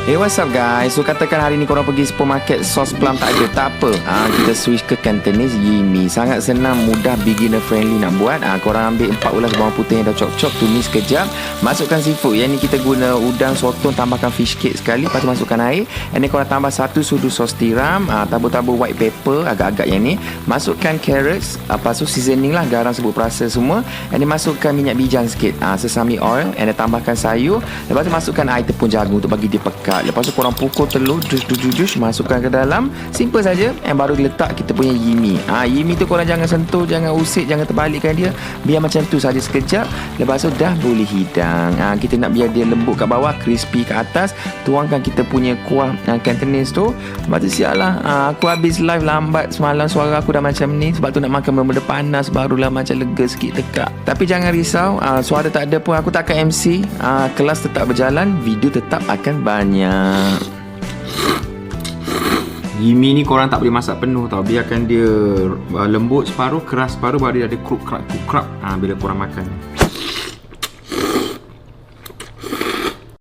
Hey, what's up guys? So katakan hari ni korang pergi supermarket, sos plum tak ada, tak apa. Kita switch ke Cantonese Yimmy. Sangat senang, mudah, beginner friendly nak buat. Korang ambil 4 ulas bawang putih yang dah chop-chop, tumis sekejap. Masukkan seafood. Yang ni kita guna udang, sotong, tambahkan fish cake sekali. Lepas tu masukkan air. And then korang tambah 1 sudu sos tiram, tabur-tabur white pepper agak-agak yang ni. Masukkan carrots, lepas tu seasoning lah, garam, sebut perasa semua. And then masukkan minyak bijang sikit, sesame oil. And then tambahkan sayur. Lepas tu masukkan air tepung jagung untuk bagi dia pekat. Lepas tu korang pukul telur, jus, masukkan ke dalam. Simple saja. And baru letak kita punya Yimmy. Yimmy tu korang jangan sentuh, jangan usik, jangan terbalikkan dia. Biar macam tu saja sekejap. Lepas tu dah boleh hidang. Kita nak biar dia lembut kat bawah, crispy kat atas. Tuangkan kita punya kuah Cantonese tu. Lepas tu siap lah. Aku habis live lambat semalam, suara aku dah macam ni. Sebab tu nak makan benda-benda panas, barulah macam lega sikit tekak. Tapi jangan risau, suara tak ada pun, aku tak akan MC. Kelas tetap berjalan, video tetap akan banyak. Yimmy ni korang tak boleh masak penuh tau. Biarkan dia lembut separuh, keras separuh, baru dia ada kruk-krap. Bila korang makan.